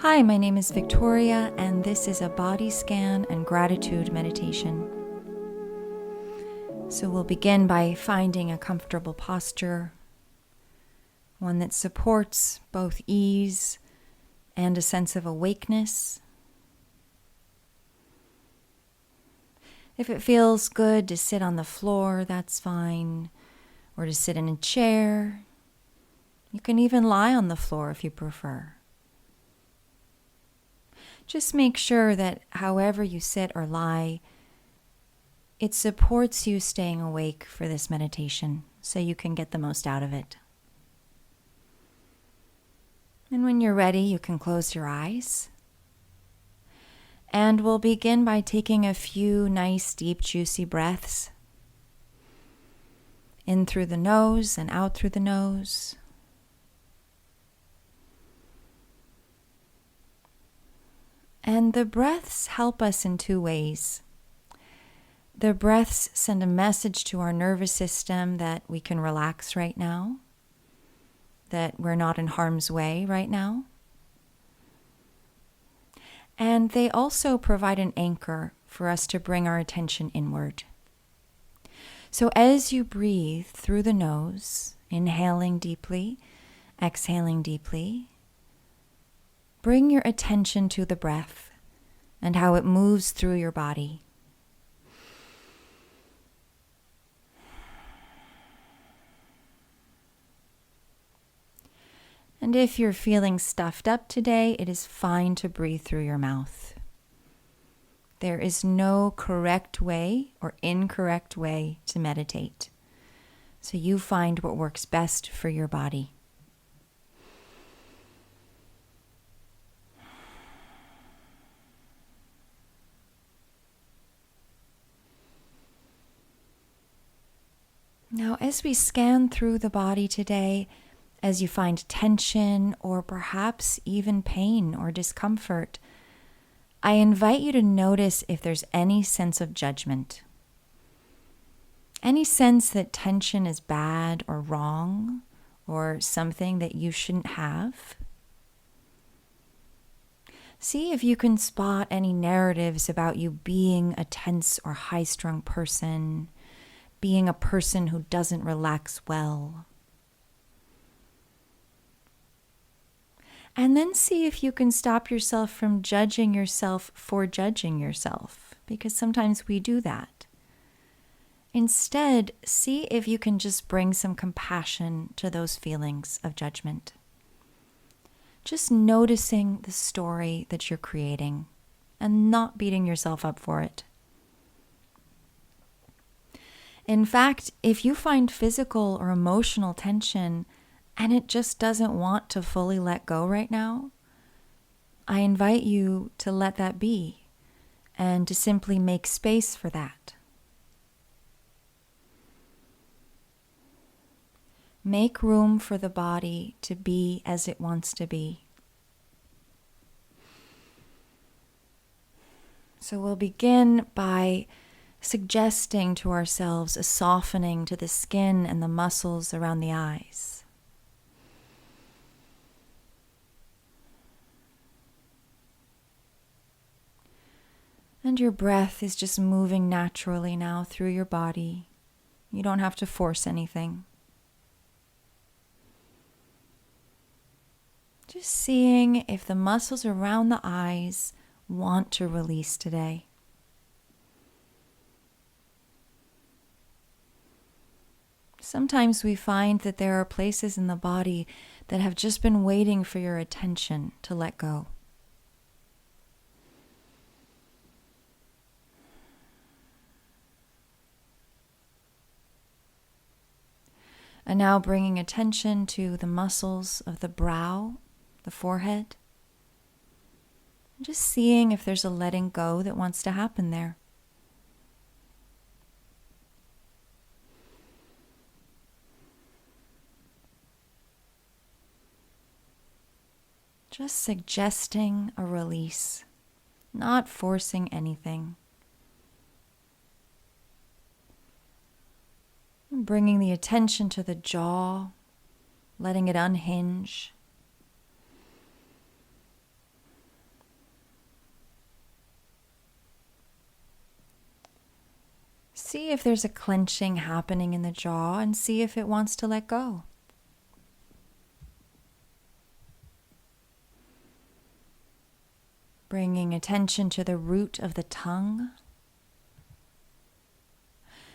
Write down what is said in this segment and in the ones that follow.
Hi, my name is Victoria, and this is a body scan and gratitude meditation. So we'll begin by finding a comfortable posture, one that supports both ease and a sense of awakeness. If it feels good to sit on the floor, that's fine, or to sit in a chair. You can even lie on the floor if you prefer. Just make sure that however you sit or lie, it supports you staying awake for this meditation so you can get the most out of it. And when you're ready, you can close your eyes. And we'll begin by taking a few nice, deep, juicy breaths. In through the nose and out through the nose. And the breaths help us in two ways. The breaths send a message to our nervous system that we can relax right now, that we're not in harm's way right now. And they also provide an anchor for us to bring our attention inward. So as you breathe through the nose, inhaling deeply, exhaling deeply, bring your attention to the breath and how it moves through your body. And if you're feeling stuffed up today, it is fine to breathe through your mouth. There is no correct way or incorrect way to meditate. So you find what works best for your body. Now, as we scan through the body today, as you find tension or perhaps even pain or discomfort, I invite you to notice if there's any sense of judgment. Any sense that tension is bad or wrong or something that you shouldn't have. See if you can spot any narratives about you being a tense or high-strung person, being a person who doesn't relax well. And then see if you can stop yourself from judging yourself for judging yourself, because sometimes we do that. Instead, see if you can just bring some compassion to those feelings of judgment. Just noticing the story that you're creating and not beating yourself up for it. In fact, if you find physical or emotional tension and it just doesn't want to fully let go right now, I invite you to let that be and to simply make space for that. Make room for the body to be as it wants to be. So we'll begin by suggesting to ourselves a softening to the skin and the muscles around the eyes. And your breath is just moving naturally now through your body. You don't have to force anything. Just seeing if the muscles around the eyes want to release today. Sometimes we find that there are places in the body that have just been waiting for your attention to let go. And now bringing attention to the muscles of the brow, the forehead. Just seeing if there's a letting go that wants to happen there. Just suggesting a release, not forcing anything. Bringing the attention to the jaw, letting it unhinge. See if there's a clenching happening in the jaw and see if it wants to let go. Bringing attention to the root of the tongue.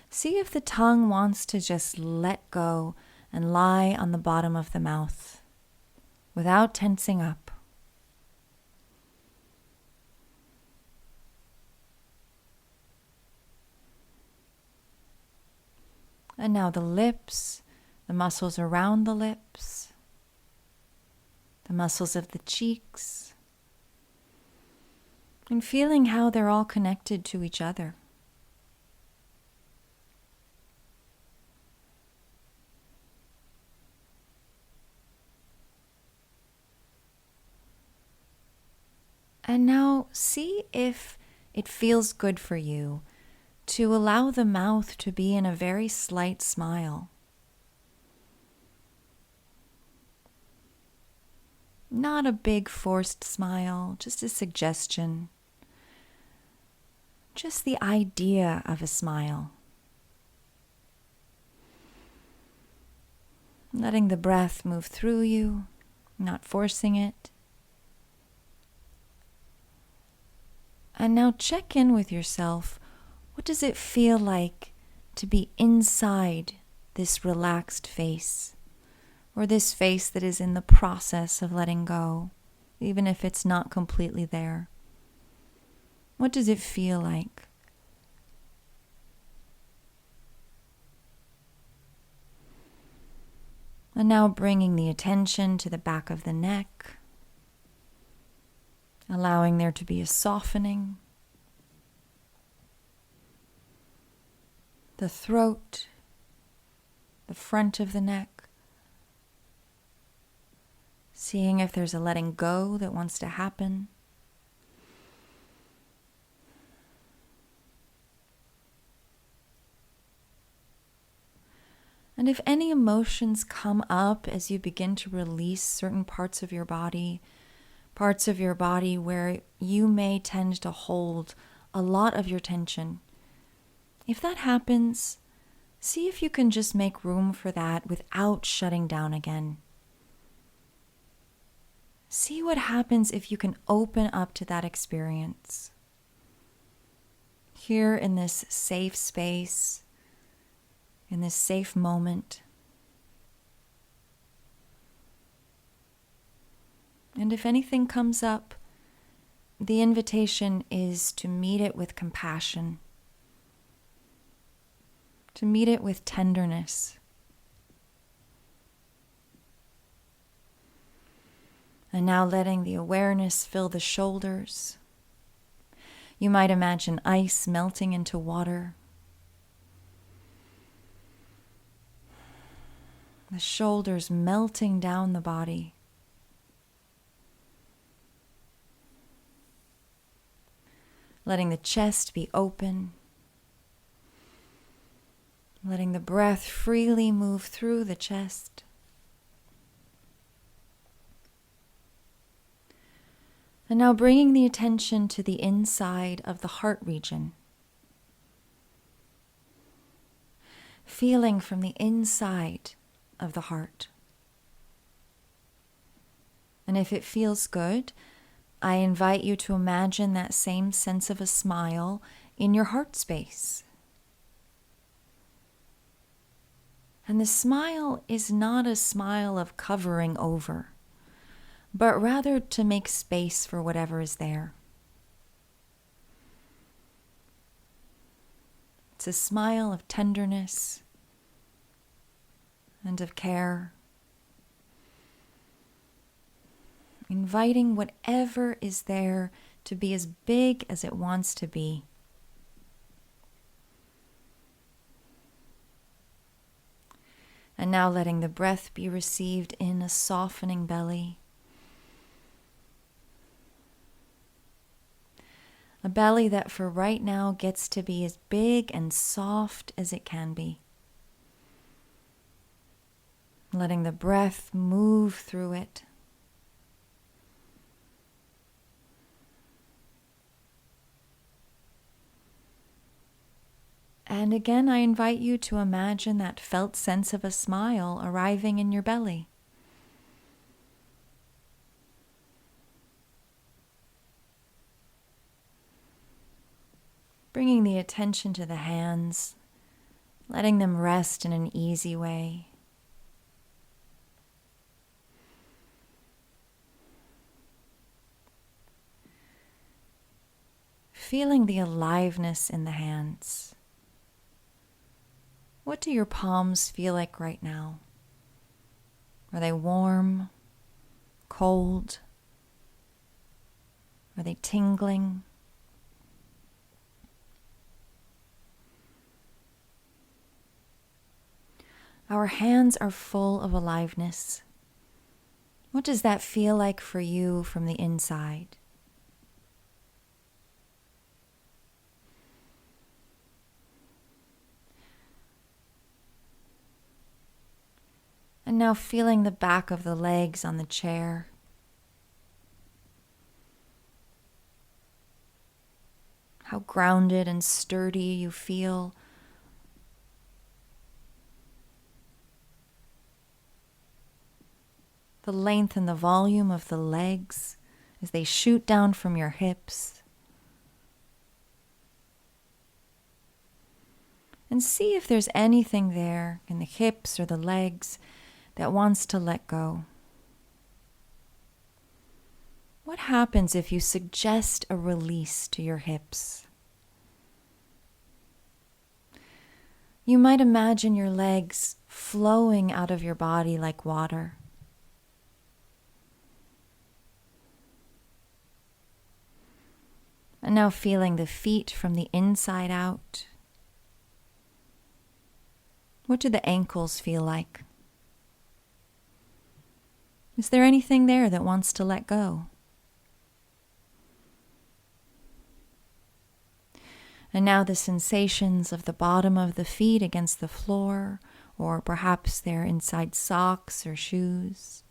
See if the tongue wants to just let go and lie on the bottom of the mouth without tensing up. And now the lips, the muscles around the lips, the muscles of the cheeks, and feeling how they're all connected to each other. And now see if it feels good for you to allow the mouth to be in a very slight smile. Not a big forced smile, just a suggestion. Just the idea of a smile. Letting the breath move through you, not forcing it. And now check in with yourself. What does it feel like to be inside this relaxed face, or this face that is in the process of letting go, even if it's not completely there? What does it feel like? And now bringing the attention to the back of the neck, allowing there to be a softening. The throat, the front of the neck. Seeing if there's a letting go that wants to happen. And if any emotions come up as you begin to release certain parts of your body where you may tend to hold a lot of your tension, if that happens, see if you can just make room for that without shutting down again. See what happens if you can open up to that experience. Here in this safe space, in this safe moment. And if anything comes up, the invitation is to meet it with compassion. To meet it with tenderness. And now letting the awareness fill the shoulders. You might imagine ice melting into water. The shoulders melting down the body. Letting the chest be open. Letting the breath freely move through the chest. And now bringing the attention to the inside of the heart region. Feeling from the inside of the heart. And if it feels good, I invite you to imagine that same sense of a smile in your heart space. And the smile is not a smile of covering over, but rather to make space for whatever is there. It's a smile of tenderness and of care, inviting whatever is there to be as big as it wants to be. And now letting the breath be received in a softening belly. A belly that for right now gets to be as big and soft as it can be. Letting the breath move through it. And again, I invite you to imagine that felt sense of a smile arriving in your belly. Bringing the attention to the hands, letting them rest in an easy way. Feeling the aliveness in the hands. What do your palms feel like right now? Are they warm, cold? Are they tingling? Our hands are full of aliveness. What does that feel like for you from the inside? And now feeling the back of the legs on the chair. How grounded and sturdy you feel. The length and the volume of the legs as they shoot down from your hips. And see if there's anything there in the hips or the legs that wants to let go. What happens if you suggest a release to your hips? You might imagine your legs flowing out of your body like water. And now feeling the feet from the inside out. What do the ankles feel like? Is there anything there that wants to let go? And now the sensations of the bottom of the feet against the floor, or perhaps they're inside socks or shoes.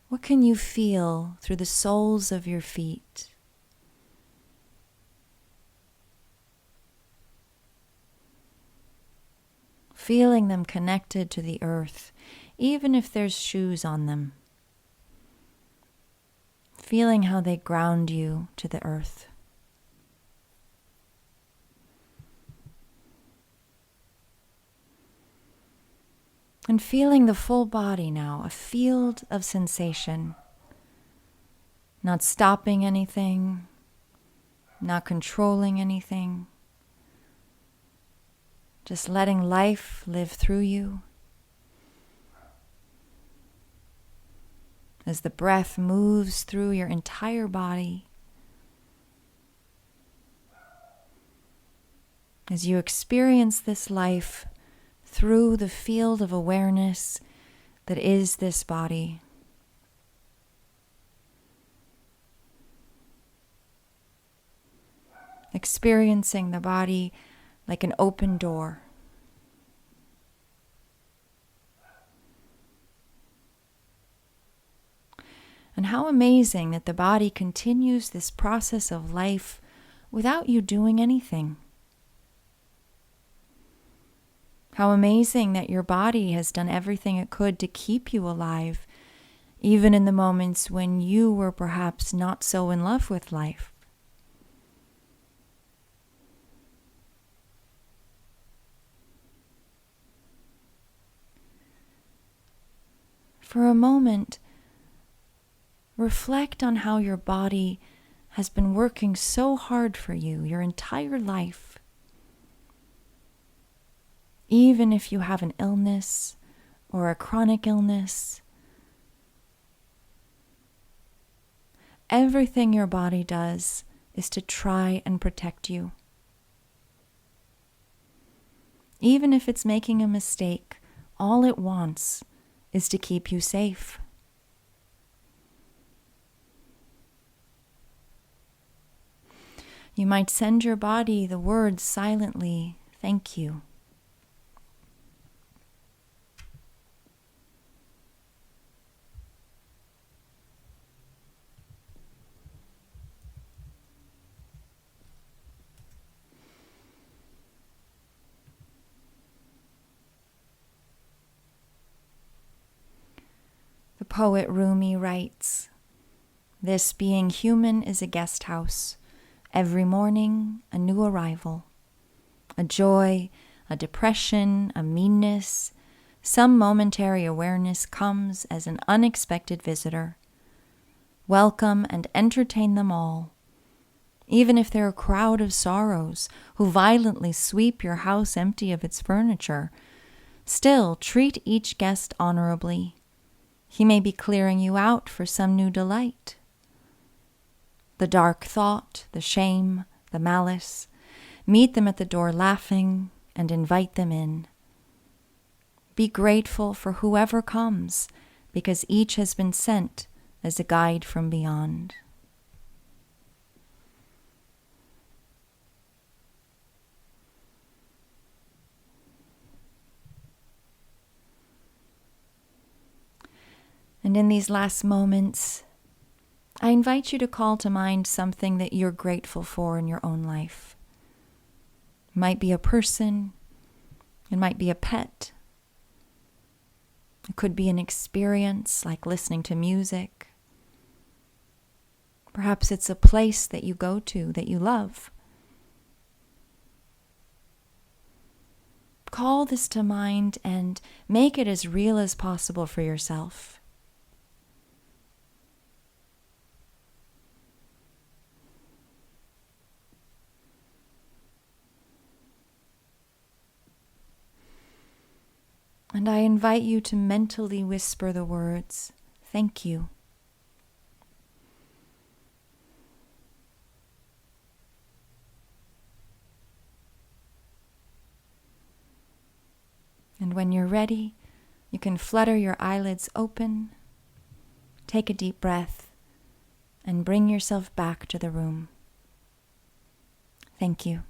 What can you feel through the soles of your feet? Feeling them connected to the earth, even if there's shoes on them. Feeling how they ground you to the earth. And feeling the full body now, a field of sensation. Not stopping anything, not controlling anything. Just letting life live through you. As the breath moves through your entire body. As you experience this life through the field of awareness that is this body. Experiencing the body like an open door. And how amazing that the body continues this process of life without you doing anything. How amazing that your body has done everything it could to keep you alive, even in the moments when you were perhaps not so in love with life. For a moment, reflect on how your body has been working so hard for you your entire life. Even if you have an illness or a chronic illness, everything your body does is to try and protect you. Even if it's making a mistake, all it wants is to keep you safe. You might send your body the words silently, "Thank you." Poet Rumi writes, "This being human is a guest house. Every morning, a new arrival. A joy, a depression, a meanness, some momentary awareness comes as an unexpected visitor. Welcome and entertain them all. Even if they're a crowd of sorrows who violently sweep your house empty of its furniture, still treat each guest honorably. He may be clearing you out for some new delight. The dark thought, the shame, the malice, meet them at the door laughing and invite them in. Be grateful for whoever comes, because each has been sent as a guide from beyond." And in these last moments, I invite you to call to mind something that you're grateful for in your own life. It might be a person, it might be a pet, it could be an experience like listening to music. Perhaps it's a place that you go to that you love. Call this to mind and make it as real as possible for yourself. And I invite you to mentally whisper the words, "Thank you." And when you're ready, you can flutter your eyelids open, take a deep breath, and bring yourself back to the room. Thank you.